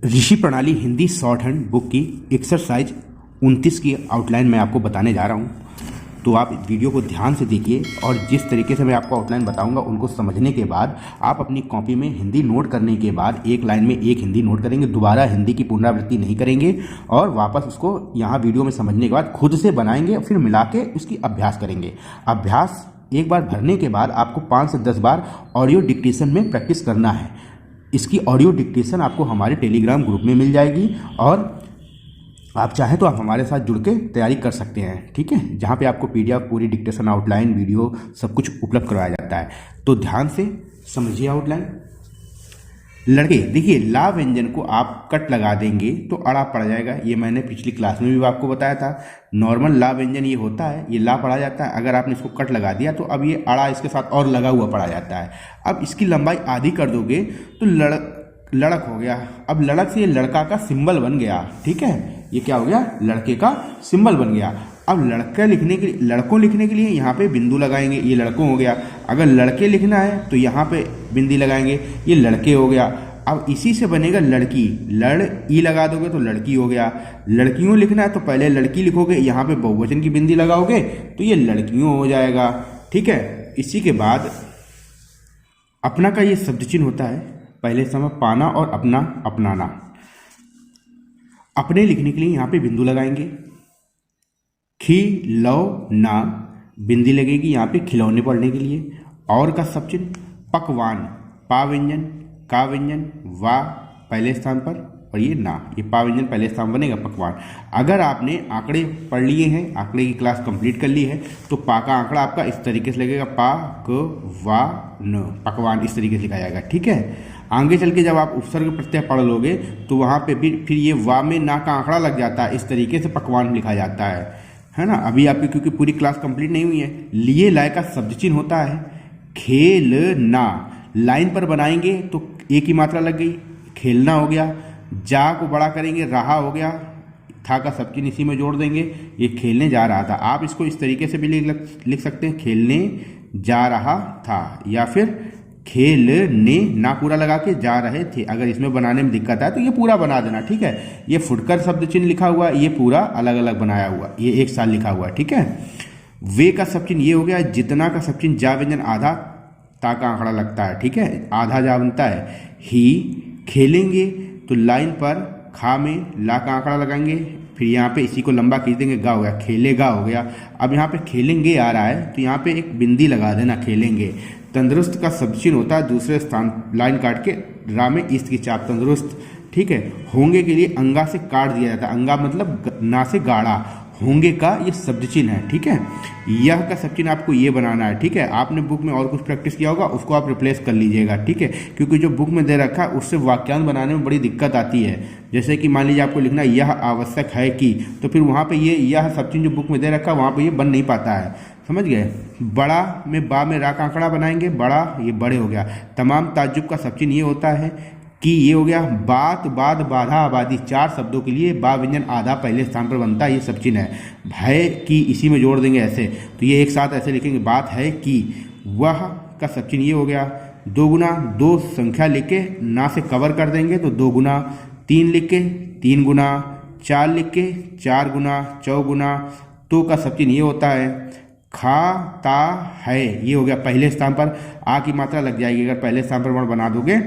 ऋषि प्रणाली Hindi short hand book की exercise 29 की आउटलाइन मैं आपको बताने जा रहा हूं। तो आप वीडियो को ध्यान से देखिए और जिस तरीके से मैं आपको आउटलाइन बताऊंगा उनको समझने के बाद आप अपनी कॉपी में हिंदी नोट करने के बाद एक लाइन में एक हिंदी नोट करेंगे, दोबारा हिंदी की पुनरावृत्ति नहीं करेंगे और वापस उसको यहाँ वीडियो में समझने के बाद खुद से बनाएंगे, फिर मिला के उसकी अभ्यास करेंगे। अभ्यास एक बार भरने के बाद आपको 5 से 10 बार ऑडियो डिक्टेशन में प्रैक्टिस करना है। इसकी ऑडियो डिक्टेशन आपको हमारे टेलीग्राम ग्रुप में मिल जाएगी और आप चाहें तो आप हमारे साथ जुड़ के तैयारी कर सकते हैं, ठीक है, जहाँ पे आपको पीडीएफ पूरी डिक्टेशन आउटलाइन वीडियो सब कुछ उपलब्ध करवाया जाता है। तो ध्यान से समझिए आउटलाइन। लड़के देखिए, ला व्यंजन को आप कट लगा देंगे तो अड़ा पड़ जाएगा। ये मैंने पिछली क्लास में भी आपको बताया था। नॉर्मल ला व्यंजन ये होता है, ये ला पढ़ा जाता है। अगर आपने इसको कट लगा दिया तो अब ये अड़ा इसके साथ और लगा हुआ पढ़ा जाता है। अब इसकी लंबाई आधी कर दोगे तो लड़क हो गया। अब लड़क से ये लड़का का सिंबल बन गया, ठीक है, ये क्या हो गया, लड़के का सिंबल बन गया। अब लड़का लिखने के लिए, लड़कों लिखने के लिए यहाँ पे बिंदु लगाएंगे, ये लड़कों हो गया। अगर लड़के लिखना है तो यहाँ पे बिंदी लगाएंगे, ये लड़के हो गया। अब इसी से बनेगा लड़की, लड़ ई लगा दोगे तो लड़की हो गया। लड़कियों लिखना है तो पहले लड़की लिखोगे, यहाँ पे बहुवचन की बिंदी लगाओगे तो ये लड़कियों हो जाएगा, ठीक है। इसी के बाद अपना का ये शब्द चिन्ह होता है, पहले समय पाना और अपना, अपनाना। अपने लिखने के लिए यहाँ पे बिंदु लगाएंगे, खिलौना बिंदी लगेगी यहाँ पे खिलौने पढ़ने के लिए। और का सब चिन्ह पकवान, पा व्यंजन, का व्यंजन, वा पहले स्थान पर और ये ना, ये पा व्यंजन पहले स्थान बनेगा पकवान। अगर आपने आंकड़े पढ़ लिए हैं, आंकड़े की क्लास कंप्लीट कर ली है तो पा का आंकड़ा आपका इस तरीके से लगेगा, पा क वा न, पकवान इस तरीके से लिखा जाएगा, ठीक है। आगे चल के जब आप उपसर्ग प्रत्यय पढ़ लोगे तो वहाँ पे फिर ये वा में ना का आंकड़ा लग जाता है, इस तरीके से पकवान लिखा जाता है ना। अभी आपकी क्योंकि पूरी क्लास कंप्लीट नहीं हुई है। लिए लाए का शब्द चिन्ह होता है खेलना, लाइन पर बनाएंगे तो एक ही मात्रा लग गई, खेलना हो गया। जा को बड़ा करेंगे, रहा हो गया, था का सब चिन्ह इसी में जोड़ देंगे, ये खेलने जा रहा था। आप इसको इस तरीके से भी लिख सकते हैं, खेलने जा रहा था, या फिर खेलने ना पूरा लगा के जा रहे थे। अगर इसमें बनाने में दिक्कत है तो ये पूरा बना देना, ठीक है। ये फुटकर शब्द चिन्ह लिखा हुआ, ये पूरा अलग अलग बनाया हुआ, ये एक साल लिखा हुआ, ठीक है। वे का सब चिन्ह ये हो गया। जितना का सब चिन्ह जा व्यंजन आधा ता का आंकड़ा लगता है, ठीक है, आधा जा बनता है। ही खेलेंगे तो लाइन पर खा में ला का आंकड़ा लगाएंगे, फिर यहाँ पे इसी को लंबा खींच देंगे, गा हो गया, खेलेगा हो गया। अब यहाँ पे खेलेंगे आ रहा है तो यहाँ पे एक बिंदी लगा देना, खेलेंगे। तंदुरुस्त का सब चिन्ह होता है दूसरे स्थान, लाइन काट के रा में ईस्ट की चाप, तंदुरुस्त, ठीक है। होंगे के लिए अंगा से काट दिया जाता है, अंगा मतलब ना से गाढ़ा, होंगे का ये शब्द चिन्ह है, ठीक है। यह का सब चिन्ह आपको ये बनाना है, ठीक है। आपने बुक में और कुछ प्रैक्टिस किया होगा उसको आप रिप्लेस कर लीजिएगा, ठीक है, क्योंकि जो बुक में दे रखा है उससे वाक्यांश बनाने में बड़ी दिक्कत आती है। जैसे कि मान लीजिए आपको लिखना यह आवश्यक है कि, तो फिर वहाँ पे ये यह सब चिन्ह जो बुक में दे रखा है वहाँ पे ये बन नहीं पाता है, समझ गए। बड़ा में बा में रा का आंकड़ा बनाएंगे, बड़ा ये बड़े हो गया। तमाम ताज्जुब का सब चिन्ह ये होता है कि, ये हो गया। बात, बाद, बाधा, आबादी, 4 शब्दों के लिए बा व्यंजन आधा पहले स्थान पर बनता है, ये सब चिन्ह है। भय की इसी में जोड़ देंगे ऐसे, तो ये एक साथ ऐसे लिखेंगे, बात है कि। वह का सब चिन्ह ये हो गया। 2 गुना, 2 संख्या लिख के ना से कवर कर देंगे तो 2 गुना, 3 लिख के 3 गुना, 4 लिख के 4 गुना, 4 गुना। तो का सब चिन्ह ये होता है। खाता है ये हो गया पहले स्थान पर, आ की मात्रा लग जाएगी। अगर पहले स्थान पर वर्ण बना दोगे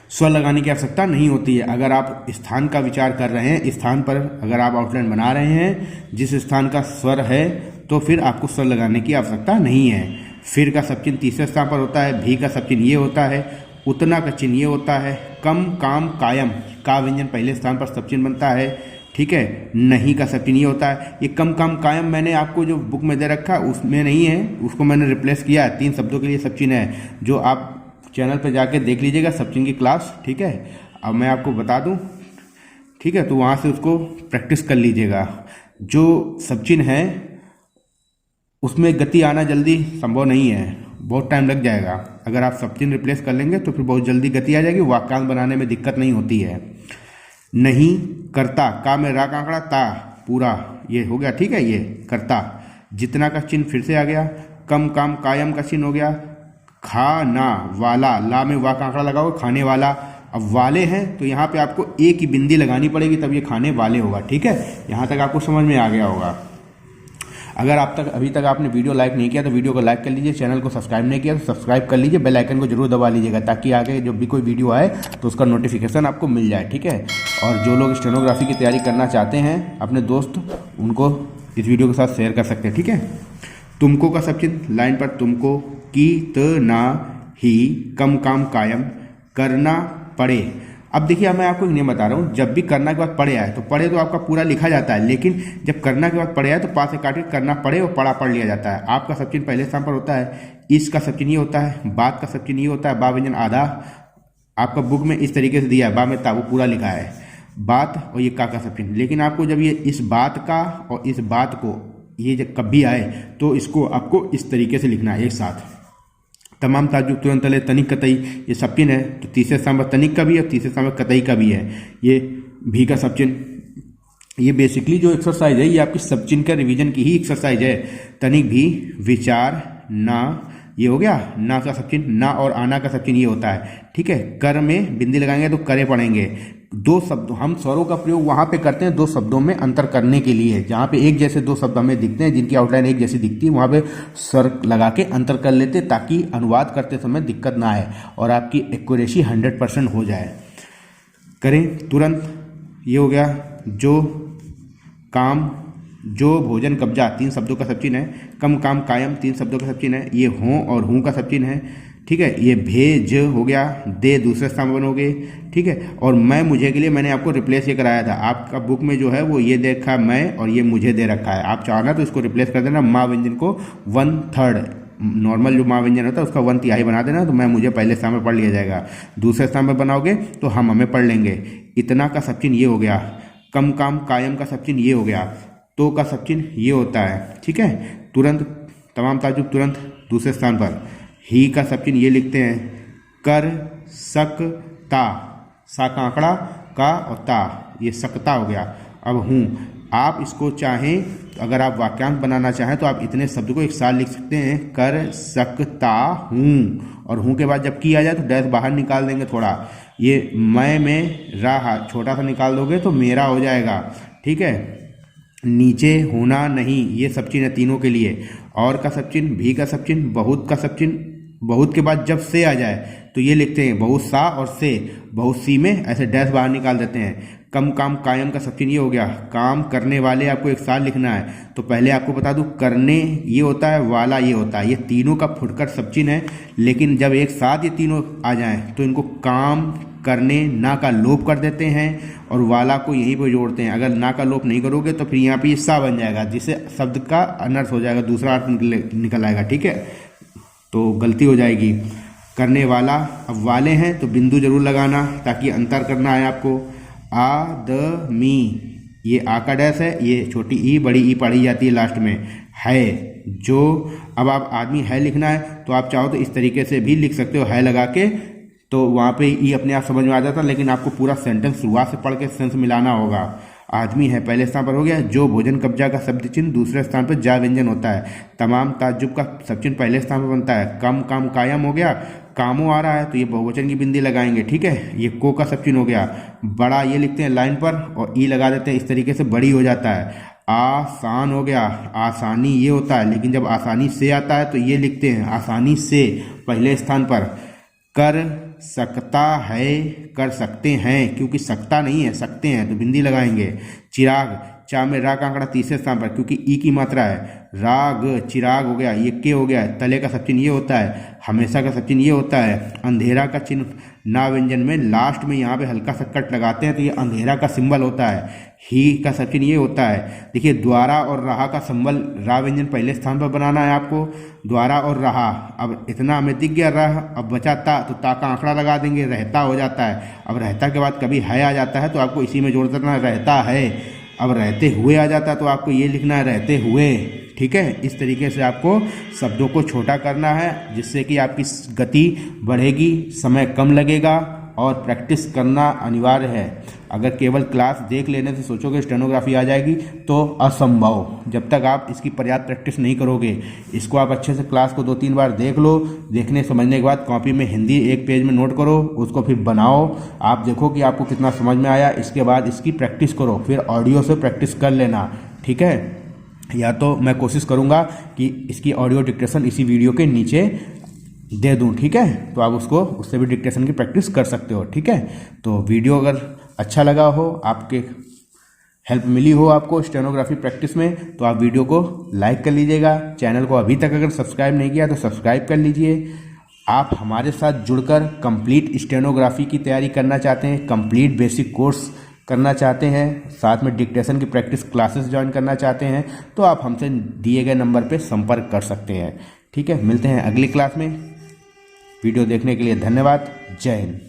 स्वर लगाने की आवश्यकता नहीं होती है। अगर आप स्थान का विचार कर रहे हैं, स्थान पर अगर आप आउटलाइन बना रहे हैं जिस स्थान का स्वर है तो फिर आपको स्वर लगाने की आवश्यकता नहीं है। फिर का सब चिन्ह तीसरे स्थान पर होता है। भी का सब चिन्ह ये होता है। उतना का चिन्ह ये होता है। कम, काम, कायम, का व्यंजन पहले स्थान पर सब चिन्ह बनता है, ठीक है। नहीं का सब चिन्ह ये होता है। ये कम, काम, कायम मैंने आपको जो बुक में दे रखा उसमें नहीं है, उसको मैंने रिप्लेस किया है। 3 शब्दों के लिए सब चिन्ह है, जो आप चैनल पर जाके देख लीजिएगा सब चिन्ह की क्लास, ठीक है। अब मैं आपको बता दूं, ठीक है, तो वहाँ से उसको प्रैक्टिस कर लीजिएगा। जो सब चिन्ह है उसमें गति आना जल्दी संभव नहीं है, बहुत टाइम लग जाएगा। अगर आप सब चिन्ह रिप्लेस कर लेंगे तो फिर बहुत जल्दी गति आ जाएगी, वाक्यांश बनाने में दिक्कत नहीं होती है। नहीं करता, का में रा का आंकड़ा, ता पूरा ये हो गया, ठीक है, ये करता। जितना का चिन्ह फिर से आ गया। कम, काम, कायम का चिन्ह हो गया। खाना वाला, ला में वा का आंकड़ा लगाओ, खाने वाला। अब वाले हैं तो यहाँ पे आपको एक ही बिंदी लगानी पड़ेगी, तब ये खाने वाले होगा। ठीक है, यहाँ तक आपको समझ में आ गया होगा। अगर अभी तक आपने वीडियो लाइक नहीं किया तो वीडियो को लाइक कर लीजिए, चैनल को सब्सक्राइब नहीं किया तो सब्सक्राइब कर लीजिए, बेल आइकन को जरूर दबा लीजिएगा ताकि आगे जब भी कोई वीडियो आए तो उसका नोटिफिकेशन आपको मिल जाए। ठीक है, और जो लोग स्टेनोग्राफी की तैयारी करना चाहते हैं अपने दोस्त, उनको इस वीडियो के साथ शेयर कर सकते हैं। ठीक है, तुमको का सब चिन्ह लाइन पर तुमको, कितना ही, कम काम कायम, करना पड़े। अब देखिए, मैं आपको एक नियम बता रहा हूँ, जब भी करना के बाद पड़े आए तो पड़े तो आपका पूरा लिखा जाता है, लेकिन जब करना के बाद पड़े आए तो पास से काट के करना पड़े और पढ़ा पढ़ लिया जाता है। आपका सब चिन्ह पहले स्थान पर होता है, इसका सब चिन्ह ये होता है, बात का सब चिन्ह ये होता है, बा व्यंजन आधा आपका बुक में इस तरीके से दिया है, बा में ता वो पूरा लिखा है, बात और ये का सब चिन्ह। लेकिन आपको जब ये इस बात का और इस बात को ये जब कभी आए तो इसको आपको इस तरीके से लिखना है एक साथ। तमाम ताजुब तुरंत तले, तनिक कतई, ये सब चिन्ह है तो तीसरे स्थान पर तनिक का भी है, तीसरे स्थान पर कतई का भी है। ये भी का सब चिन्ह, ये बेसिकली जो एक्सरसाइज है ये आपकी सब चिन्ह का रिवीजन की ही एक्सरसाइज है। तनिक भी, विचार, ना, ये हो गया ना का सब चिन्ह, ना और आना का सब चिन्ह ये होता है। ठीक है, कर में बिंदी लगाएंगे तो करे पढ़ेंगे। दो शब्द हम स्वरों का प्रयोग वहां पे करते हैं दो शब्दों में अंतर करने के लिए, जहां पे एक जैसे दो शब्द हमें दिखते हैं जिनकी आउटलाइन एक जैसी दिखती है, वहां पे स्वर लगा के अंतर कर लेते ताकि अनुवाद करते समय दिक्कत ना आए और आपकी एक्यूरेसी 100% हो जाए। करें तुरंत, ये हो गया जो, काम, जो, भोजन, कब्जा, तीन शब्दों का सब चिन्ह है। कम काम कायम, तीन शब्दों का सब चिन्ह है। ये हों और हूं का सब चिन्ह है। ठीक है, ये भेज हो गया, दे दूसरे स्थान पर हो गए। ठीक है, और मैं मुझे के लिए मैंने आपको रिप्लेस ये कराया था, आपका बुक में जो है वो ये देखा मैं और ये मुझे दे रखा है। आप चाहना तो इसको रिप्लेस कर देना, माँ व्यंजन को 1/3, नॉर्मल जो माँ व्यंजन होता है उसका 1/3 बना देना, तो मैं मुझे पहले स्थान पर पढ़ लिया जाएगा। दूसरे स्थान पर बनाओगे तो हम हमें पढ़ लेंगे। इतना का सब चिन्ह ये हो गया, कम काम कायम का सब चिन्ह ये हो गया, तो का सब चिन्ह ये होता है। ठीक है, तुरंत, तमाम ताजुब तुरंत दूसरे स्थान पर। ही का सब चिन्ह ये लिखते हैं, कर सकता, सा का आंकड़ा, का और ता, ये सकता हो गया। अब हूँ, आप इसको चाहें अगर आप वाक्यांश बनाना चाहें तो आप इतने शब्द को एक साथ लिख सकते हैं, कर सकता हूँ, और हूँ के बाद जब की आ जाए तो डैश बाहर निकाल देंगे थोड़ा। ये मैं में रा छोटा सा निकाल दोगे तो मेरा हो जाएगा। ठीक है, नीचे होना नहीं, ये सब चिन्ह है तीनों के लिए। और का सब चिन्ह, भी का सब चिन्ह, बहुत का सब चिन्ह, बहुत के बाद जब से आ जाए तो ये लिखते हैं बहुत सा और से, बहुत सी में ऐसे डैश बाहर निकाल देते हैं। कम काम कायम का सब चिन्ह ये हो गया, काम करने वाले आपको एक साथ लिखना है। तो पहले आपको बता दूं, करने ये होता है, वाला ये होता है, ये तीनों का फुटकर सब चिन्ह है। लेकिन जब एक साथ ये तीनों आ जाएं तो इनको काम करने ना का लोप कर देते हैं और वाला को यहीं पर जोड़ते हैं। अगर ना का लोप नहीं करोगे तो फिर यहाँ पे ये सा बन जाएगा, जिससे शब्द का अनर्थ हो जाएगा, दूसरा अर्थ निकल आएगा। ठीक है, तो गलती हो जाएगी। करने वाला, अब वाले हैं तो बिंदु जरूर लगाना ताकि अंतर करना है आपको। आदमी, ये आ का डैश है, ये छोटी ई बड़ी ई पढ़ी जाती है लास्ट में। है जो, अब आप आदमी है लिखना है तो आप चाहो तो इस तरीके से भी लिख सकते हो, है लगा के, तो वहाँ पे ई अपने आप समझ में आ जाता, लेकिन आपको पूरा सेंटेंस शुरुआत से पढ़ के सेंस मिलाना होगा। आदमी है पहले स्थान पर हो गया, जो, भोजन, कब्जा का शब्द चिन्ह दूसरे स्थान पर जा व्यंजन होता है। तमाम ताज्जुब का सब चिन्ह पहले स्थान पर बनता है। कम काम कायम हो गया, कामों आ रहा है तो ये बहुवचन की बिंदी लगाएंगे। ठीक है, ये को का सब चिन्ह हो गया। बड़ा ये लिखते हैं लाइन पर और ई लगा देते हैं, इस तरीके से बड़ी हो जाता है। आसान हो गया, आसानी ये होता है, लेकिन जब आसानी से आता है तो ये लिखते हैं आसानी से पहले स्थान पर। कर सकता है, कर सकते हैं, क्योंकि सकता नहीं है सकते हैं तो बिंदी लगाएंगे। चिराग, चा में रा का आंकड़ा तीसरे स्थान पर क्योंकि ई की मात्रा है। राग, चिराग हो गया, ये के हो गया। तले का सब चिन्ह ये होता है, हमेशा का सब चिन्ह ये होता है। अंधेरा का चिन्ह ना व्यंजन में लास्ट में यहाँ पे हल्का सा कट लगाते हैं तो ये अंधेरा का सिंबल होता है। ही का सब चिन्ह ये होता है। देखिए, द्वारा और रहा का सिंबल, रा व्यंजन पहले स्थान पर बनाना है आपको, द्वारा और रहा। अब इतना हमें दिख गया रह, अब बचा ता, तो ता का आंकड़ा लगा देंगे, रहता हो जाता है। अब रहता के बाद कभी है आ जाता है तो आपको इसी में जोड़ देना, रहता है। अब रहते हुए आ जाता है तो आपको ये लिखना है, रहते हुए। ठीक है, इस तरीके से आपको शब्दों को छोटा करना है जिससे कि आपकी गति बढ़ेगी, समय कम लगेगा और प्रैक्टिस करना अनिवार्य है। अगर केवल क्लास देख लेने से सोचोगे स्टेनोग्राफी आ जाएगी तो असंभव। जब तक आप इसकी पर्याप्त प्रैक्टिस नहीं करोगे, इसको आप अच्छे से क्लास को 2-3 बार देख लो। देखने समझने के बाद कॉपी में हिंदी एक पेज में नोट करो, उसको फिर बनाओ। आप देखो कि आपको कितना समझ में आया। इसके बाद इसकी प्रैक्टिस करो, फिर ऑडियो से प्रैक्टिस कर लेना, ठीक है। या तो मैं कोशिश करूँगा कि इसकी ऑडियो डिक्टेशन इसी वीडियो के नीचे दे दूं, ठीक है। तो आप उससे भी डिक्टेशन की प्रैक्टिस कर सकते हो, ठीक है। तो वीडियो अगर अच्छा लगा हो, आपके हेल्प मिली हो आपको स्टेनोग्राफी प्रैक्टिस में, तो आप वीडियो को लाइक कर लीजिएगा। चैनल को अभी तक अगर सब्सक्राइब नहीं किया तो सब्सक्राइब कर लीजिए। आप हमारे साथ जुड़कर कंप्लीट स्टेनोग्राफी की तैयारी करना चाहते हैं, कंप्लीट बेसिक कोर्स करना चाहते हैं, साथ में डिक्टेशन की प्रैक्टिस क्लासेस ज्वाइन करना चाहते हैं, तो आप हमसे दिए गए नंबर पर संपर्क कर सकते हैं, ठीक है। मिलते हैं अगली क्लास में। वीडियो देखने के लिए धन्यवाद। जय हिंद।